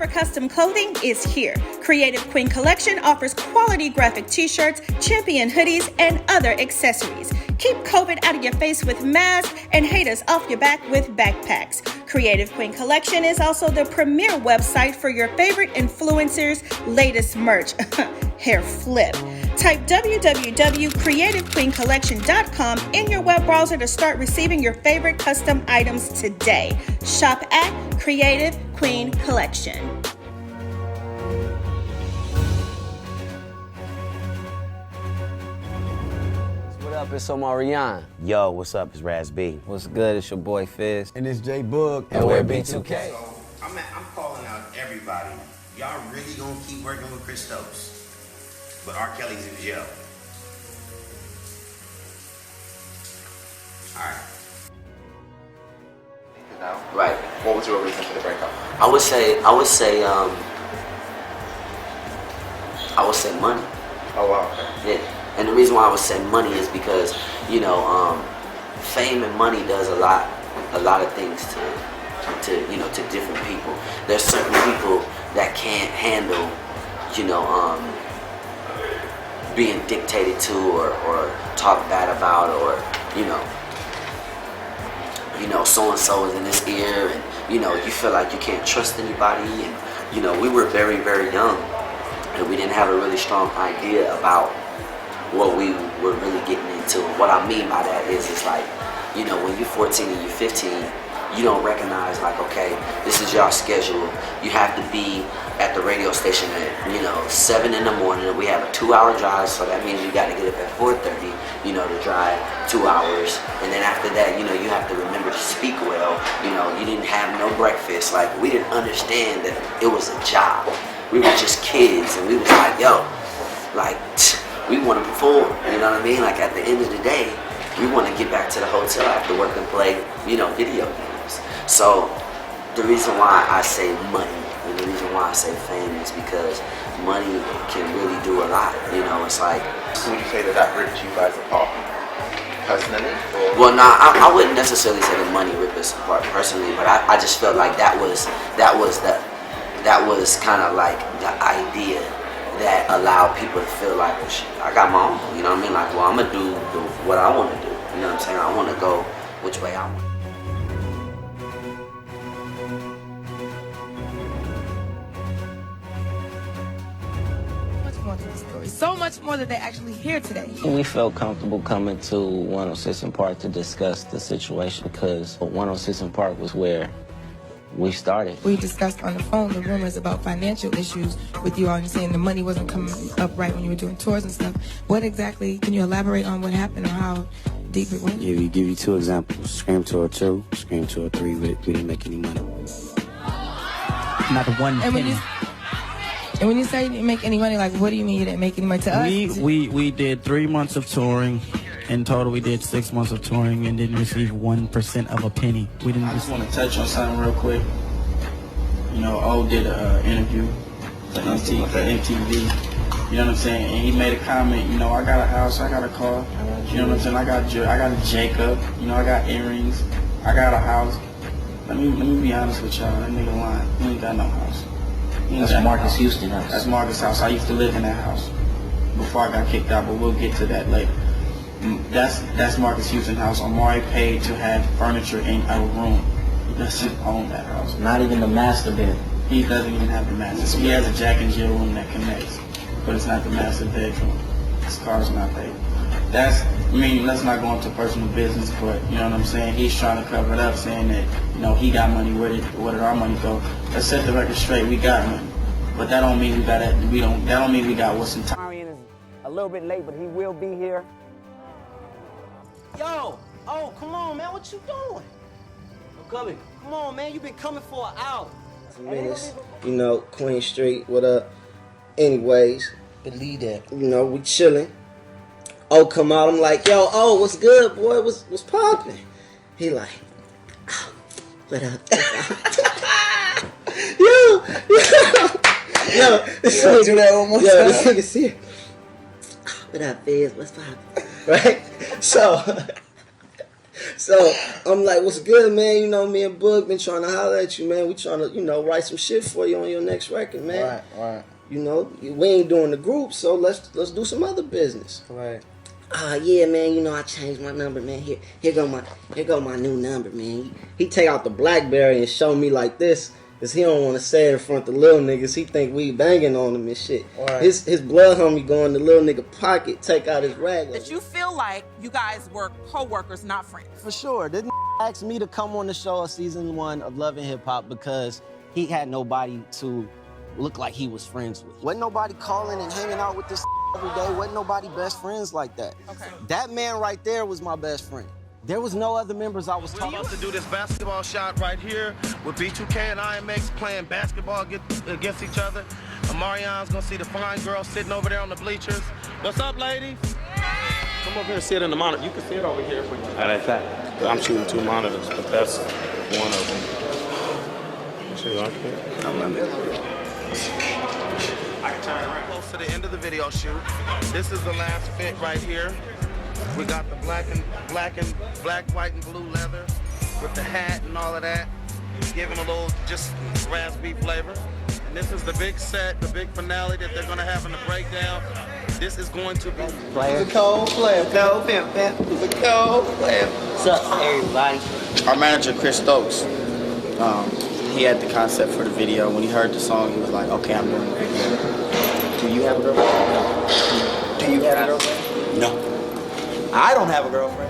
for custom clothing is here. Creative Queen Collection offers quality graphic t-shirts, champion hoodies, and other accessories. Keep COVID out of your face with masks and haters off your back with backpacks. Creative Queen Collection is also the premier website for your favorite influencers' latest merch. Hair flip. Type www.creativequeencollection.com in your web browser to start receiving your favorite custom items today. Shop at Creative Queen Collection. What up, it's Omarion. Yo, what's up? It's Raz B. What's good? It's your boy Fizz. And it's J Boog. And we're B2K. So I'm calling out everybody. Y'all really gonna keep working with Chris Stokes, but R. Kelly's in jail. All right. Right. What was your reason for the breakup? I would say money. Oh wow. Okay. Yeah. And the reason why I would say money is because, fame and money does a lot of things to different people. There's certain people that can't handle, being dictated to or talked bad about, or so-and-so is in this ear, and you feel like you can't trust anybody, and we were very, very young, and we didn't have a really strong idea about what we were really getting into. What I mean by that is, it's like, when you're 14 and you're 15, you don't recognize, like, okay, this is y'all schedule. You have to be at the radio station at, 7 in the morning. We have a 2-hour drive, so that means you got to get up at 4:30, to drive 2 hours. And then after that, you have to remember to speak well. You didn't have no breakfast. Like, we didn't understand that it was a job. We were just kids, and we was like, yo, like, we want to perform, you know what I mean? Like, at the end of the day, we want to get back to the hotel after work and play, video games. So the reason why I say money and the reason why I say fame is because money can really do a lot. It's like, So would you say that ripped you guys apart personally? Or? well, nah, I wouldn't necessarily say that money ripped us apart personally, but I just felt like that was kind of like the idea that allowed people to feel like, well, shit, I got my own, you know what I mean? Like, well, I'm gonna do what I want to do, you know what I'm saying? I want to go which way I want. So much more that they're actually here today. We felt comfortable coming to 106 and Park to discuss the situation because 106 and Park was where we started. We discussed on the phone the rumors about financial issues with you all and saying the money wasn't coming up right when you were doing tours and stuff. What exactly, can you elaborate on what happened or how deep it went? Yeah, we give you 2 examples. Scream Tour 2, Scream Tour 3, we didn't make any money. Not one penny. And when you say you didn't make any money, like, what do you mean you didn't make any money to us? We did 3 months of touring. In total, we did 6 months of touring and didn't receive 1% of a penny. We didn't. I just want to touch on something real quick. O did an interview for MTV. You know what I'm saying? And he made a comment. I got a house, I got a car. You know what I'm saying? I got a Jacob. I got earrings. I got a house. Let me be honest with y'all. That nigga lying. He ain't got no house. That's Marcus Houston house. That's Marcus' house. I used to live in that house before I got kicked out, but we'll get to that later. That's Marcus Houston house. Omari paid to have furniture in a room. He doesn't own that house. Not even the master bedroom. He doesn't even have the master. So he has a Jack and Jill room that connects, but it's not the master bedroom. His car's not paid. Let's not go into personal business, but you know what I'm saying? He's trying to cover it up, saying that, he got money. Where did our money go? Let's set the record straight. We got money, but that don't mean we got it. That don't mean we got what's in time. Omarion is a little bit late, but he will be here. Yo, come on, man, what you doing? I'm coming. Come on, man, you been coming for an hour. Minutes, Queen Street, what up? Anyways, Believe that. we chilling. Come out, I'm like, yo, what's good, boy? What's poppin'? He like, what up? Yo, this nigga do that one more time. This nigga see it. What up, Fizz? What's poppin'? Right? So So I'm like, what's good, man? You know, me and Boog been trying to holler at you, man. We trying to, you know, write some shit for you on your next record, man. Right. You know, we ain't doing the group, so let's do some other business. Right. Yeah, man, you know, I changed my number, man. Here go my new number, man. He take out the BlackBerry and show me like this, cause he don't want to say it in front of the little niggas. He think we banging on him and shit. Right. His blood homie go in the little nigga pocket, take out his rag. That you feel like you guys were co-workers, not friends. For sure. Didn't ask me to come on the show of season 1 of Love and Hip Hop because he had nobody to look like he was friends with. Wasn't nobody calling and hanging out with this every day. Wasn't nobody best friends like that. Okay. That man right there was my best friend. There was no other members I was talking to. We about to do this basketball shot right here with B2K and IMX playing basketball against each other. Omarion's gonna see the fine girl sitting over there on the bleachers. What's up, ladies? Come over here and sit in the monitor. You can sit over here for you. That's that. I'm shooting 2 monitors, but that's one of them. See, like that? I'm not there. I can turn around. Close to the end of the video shoot. This is the last fit right here. We got the black, white, and blue leather with the hat and all of that, giving a little just raspberry flavor. And this is the big set, the big finale that they're gonna have in the breakdown. This is going to be Player. He's a cold player, cold pimp. He's a cold player. What's up, everybody? Our manager, Chris Stokes, he had the concept for the video. When he heard the song, he was like, okay, I'm doing the video. Do you have a girlfriend? Do you have a girlfriend? No. I don't have a girlfriend.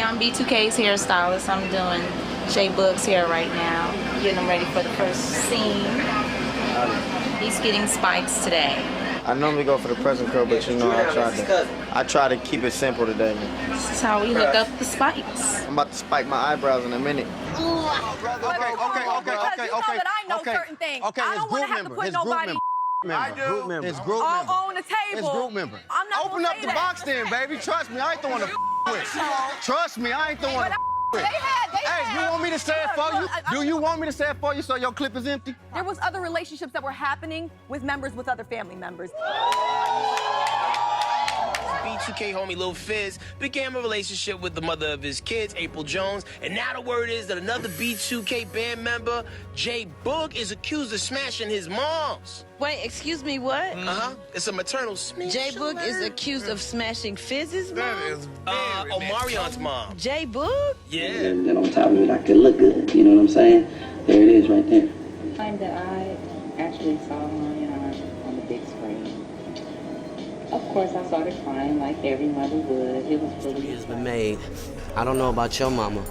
I'm B2K's hairstylist. I'm doing J Boog's hair right now, getting him ready for the first scene. He's getting spikes today. I normally go for the present curl, but you know, I try to keep it simple today. This is how we hook up the spikes. I'm about to spike my eyebrows in a minute. Okay. Okay, I don't want to have to put nobody His group member. on the table. His group member. I'm not Open up the box then, baby. Trust me, I ain't the one to with. Trust me, I ain't the one to with. Hey, you want me to say it for you? Do you want me to say it for you so your clip is empty? There was other relationships that were happening with members with other family members. B2K homie Lil Fizz began a relationship with the mother of his kids, April Jones, and now the word is that another B2K band member, J Boog, is accused of smashing his mom's. Wait, excuse me, what? It's a maternal smash. J Boog is accused of smashing Fizz's mom? That is Omarion's mom. J Boog? Yeah. And then on top of it, I could look good. You know what I'm saying? There it is right there. The time that I actually saw Omarion on the big screen, of course I started crying like every mother would. It was really It's been made. I don't know about your mama,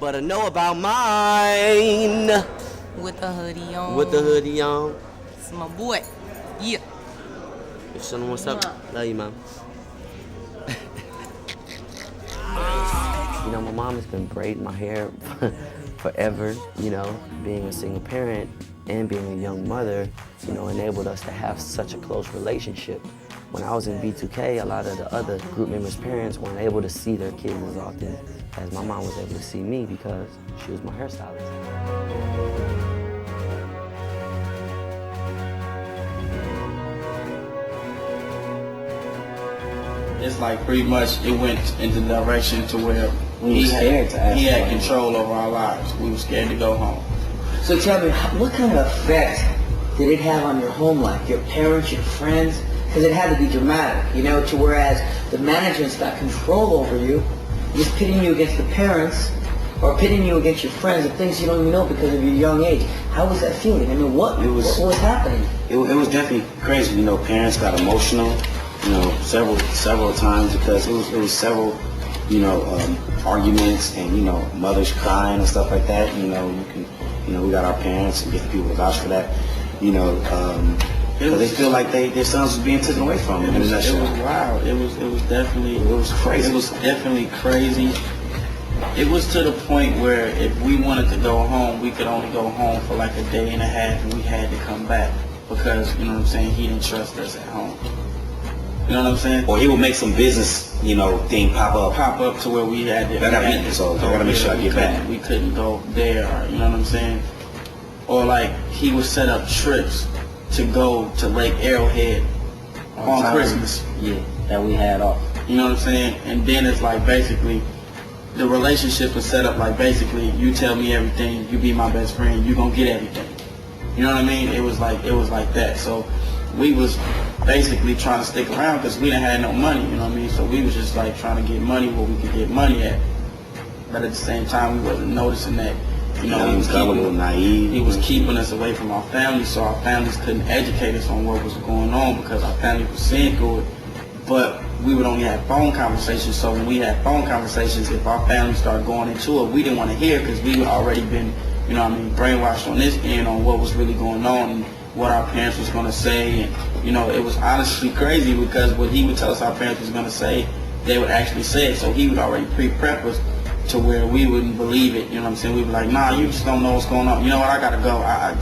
but I know about mine. With the hoodie on. With the hoodie on. It's my boy. Yeah. If someone what's up, love you, mom. You know, my mom has been braiding my hair forever. You know, being a single parent and being a young mother, you know, enabled us to have such a close relationship. When I was in B2K, a lot of the other group members' parents weren't able to see their kids as often as my mom was able to see me because she was my hairstylist. It's like pretty much it went in the direction to where he had control over our lives. We were scared to go home. So tell me, what kind of effect did it have on your home life, your parents, your friends? Because it had to be dramatic, you know, to whereas the management's got control over you, just pitting you against the parents or pitting you against your friends and things you don't even know because of your young age. How was that feeling? I mean, what was happening? It was definitely crazy. You know, parents got emotional, you know, several times because it was several, you know, arguments and, you know, mothers crying and stuff like that. You know, we got our parents and different people to vouch for that. You know, they feel like their sons was being taken away from them. It was wild. It was crazy. It was definitely crazy. It was to the point where if we wanted to go home, we could only go home for like a day and a half, and we had to come back because, you know what I'm saying, he didn't trust us at home. You know what I'm saying? Or he would make some business, thing pop up to where we had to. I gotta meet this, so I gotta make sure I get back. We couldn't go there, you know what I'm saying? Or like he would set up trips to go to Lake Arrowhead on Christmas. Yeah, that we had off. You know what I'm saying? And then it's like basically the relationship was set up like basically you tell me everything, you be my best friend, you gonna get everything. You know what I mean? It was like that. So we was basically trying to stick around because we didn't have no money, you know what I mean? So we was just like trying to get money where we could get money at. But at the same time, we wasn't noticing that, he was naive. He was keeping us away from our families, so our families couldn't educate us on what was going on because our family was seeing through it. But we would only have phone conversations, so when we had phone conversations, if our family started going into it, we didn't want to hear because we had already been, brainwashed on this end on what was really going on and what our parents was going to say. And, it was honestly crazy because what he would tell us our parents was going to say, they would actually say it. So he would already pre-prep us to where we wouldn't believe it. You know what I'm saying? We'd be like, nah, you just don't know what's going on. You know what? I got to go. I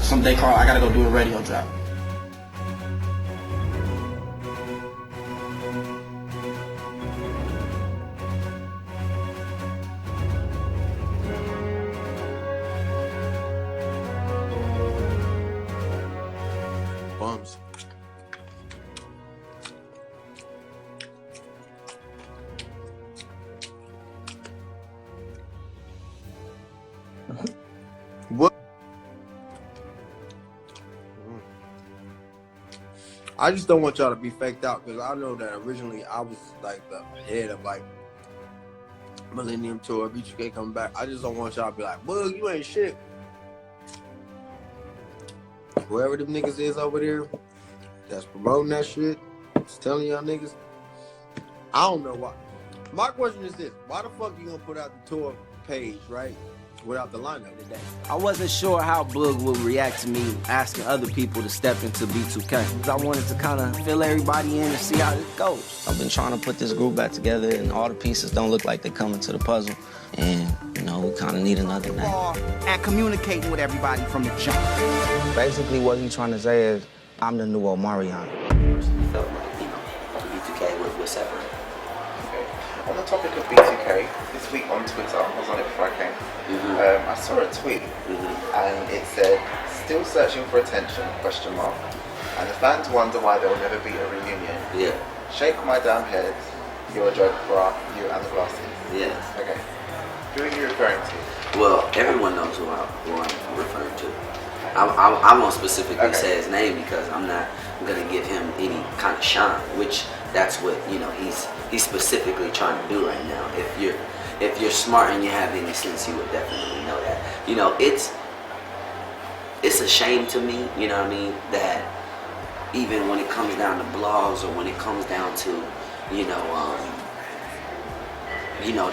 got to go do a radio drop. Bums. What? I just don't want y'all to be faked out because I know that originally I was like the head of like Millennium Tour, B2K coming back. I just don't want y'all to be like, Bug, you ain't shit. Whoever them niggas is over there that's promoting that shit, just telling y'all niggas, I don't know why. My question is this: why the fuck you gonna put out the tour page, right, without the lineup today? I wasn't sure how Boog would react to me asking other people to step into B2K. I wanted to kind of fill everybody in and see how it goes. I've been trying to put this group back together, and all the pieces don't look like they're coming to the puzzle. And, we kind of need another name. And communicating with everybody from the jump. Basically, what he's trying to say is, I'm the new Omarion. Felt like, B2K was separate. Okay. On the topic of B2K, this week on Twitter, I was on it before I came, I saw a tweet, and it said, still searching for attention, ? And the fans wonder why there will never be a reunion. Yeah. Shake my damn head, you're a joke, brah, you and the glasses. Yeah. Okay. Who are you referring to? Well, everyone knows who I'm referring to. I won't specifically say his name because I'm not going to give him any kind of shine, which that's what, he's specifically trying to do right now. If you're smart and you have any sense, you would definitely know that. It's a shame to me, that even when it comes down to blogs or when it comes down to,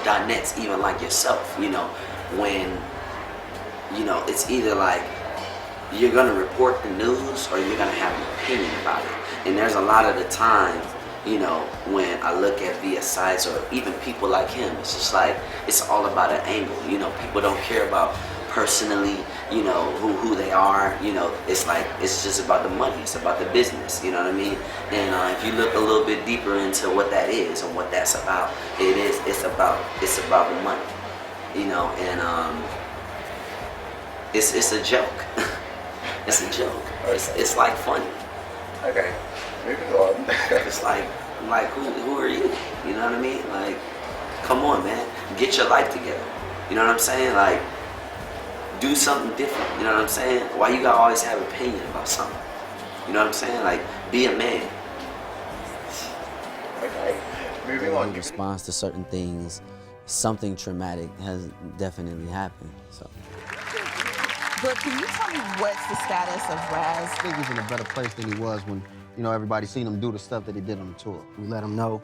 Dinettes, even like yourself, when, it's either like you're going to report the news or you're going to have an opinion about it. And there's a lot of the times, when I look at via sites or even people like him, it's just like, it's all about an angle. People don't care about personally, who they are. It's like, it's just about the money. It's about the business, you know what I mean? And if you look a little bit deeper into what that is and what that's about, it's about the money, and it's a joke. It's a joke. It's like funny. Okay, moving on. It's like who are you? You know what I mean? Like, come on, man, get your life together. You know what I'm saying? Like, do something different. You know what I'm saying? Why you gotta always have an opinion about something? You know what I'm saying? Like, be a man. Okay, moving on. In response to certain things, something traumatic has definitely happened. So. But can you tell me what's the status of Raz? I think he's in a better place than he was when, everybody seen him do the stuff that he did on the tour. We let him know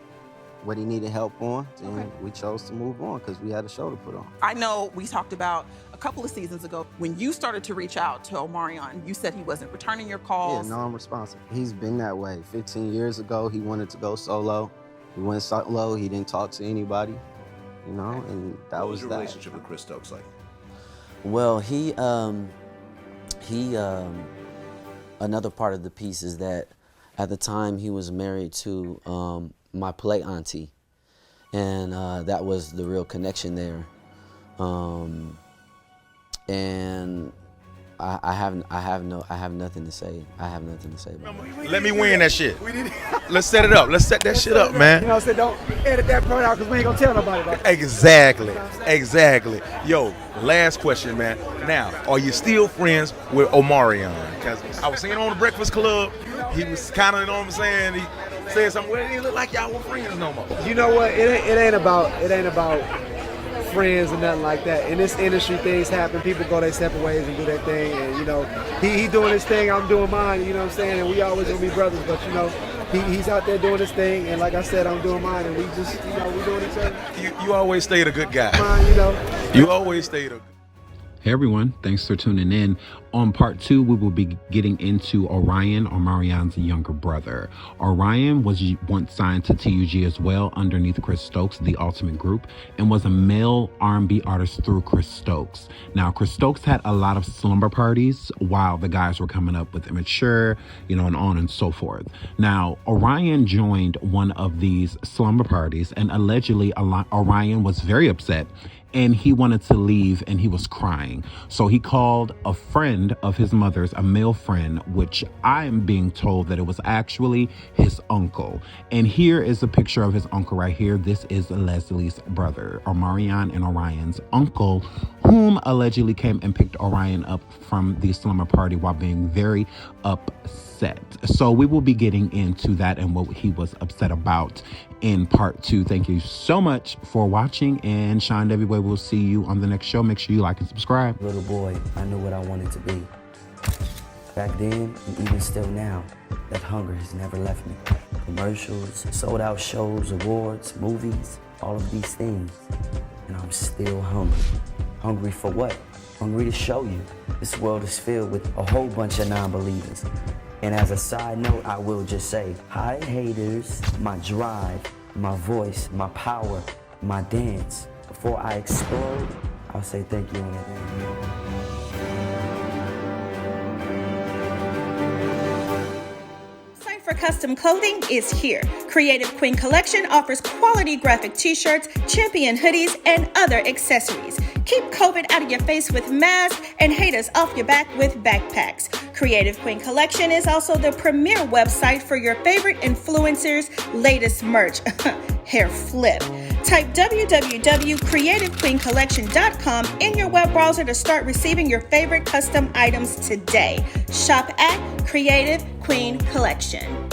what he needed help on, and we chose to move on because we had a show to put on. I know we talked about a couple of seasons ago when you started to reach out to Omarion, you said he wasn't returning your calls. Yeah, non-responsive. He's been that way. 15 years ago, he wanted to go solo. He went solo, he didn't talk to anybody. you know, and that What was your that. relationship with Chris Stokes like? Well, he another part of the piece is that at the time he was married to my play auntie, and that was the real connection there. And I have nothing to say. I have nothing to say about it. Let me win that shit. Let's set it up. Let's set that shit up, man. You know what I'm saying? Don't edit that part out because we ain't gonna tell nobody about it. Exactly. Yo, last question, man. Now, are you still friends with Omarion? Because I was seeing him on the Breakfast Club. He was kind of, you know what I'm saying? He said something. Well, it didn't look like y'all were friends no more. You know what? It ain't about friends or nothing like that. In this industry, things happen. People go their separate ways and do their thing. And you know, he doing his thing. I'm doing mine. You know what I'm saying? And we always gonna be brothers. But you know, he's out there doing his thing. And like I said, I'm doing mine. And we just, you know, we doing each other. You always stayed a good guy. Mine, you know. You always stayed a. Hey everyone, thanks for tuning in. On part 2, we will be getting into Omarion's younger brother. Orion was once signed to TUG as well underneath Chris Stokes, the Ultimate Group, and was a male R&B artist through Chris Stokes. Now, Chris Stokes had a lot of slumber parties while the guys were coming up with Immature, you know, and on and so forth. Now, Orion joined one of these slumber parties, and allegedly Orion was very upset and he wanted to leave and he was crying. So he called a friend of his mother's, a male friend, which I am being told that it was actually his uncle. And here is a picture of his uncle right here. This is Leslie's brother, Omarion and Orion's uncle, whom allegedly came and picked Orion up from the slumber party while being very upset. So we will be getting into that and what he was upset about in part 2. Thank you so much for watching, and SeanDavieWay will see you on the next show. Make sure you like and subscribe. Little boy, I knew what I wanted to be. Back then, and even still now, that hunger has never left me. Commercials, sold out shows, awards, movies, all of these things. And I'm still hungry. Hungry for what? Hungry to show you. This world is filled with a whole bunch of non-believers. And as a side note, I will just say, hi haters, my drive, my voice, my power, my dance. Before I explode, I'll say thank you in advance. For custom clothing is here. Creative Queen Collection offers quality graphic t-shirts, champion hoodies, and other accessories. Keep COVID out of your face with masks and haters off your back with backpacks. Creative Queen Collection is also the premier website for your favorite influencers' latest merch. Hair flip. Type www.creativequeencollection.com in your web browser to start receiving your favorite custom items today. Shop at Creative Queen Collection.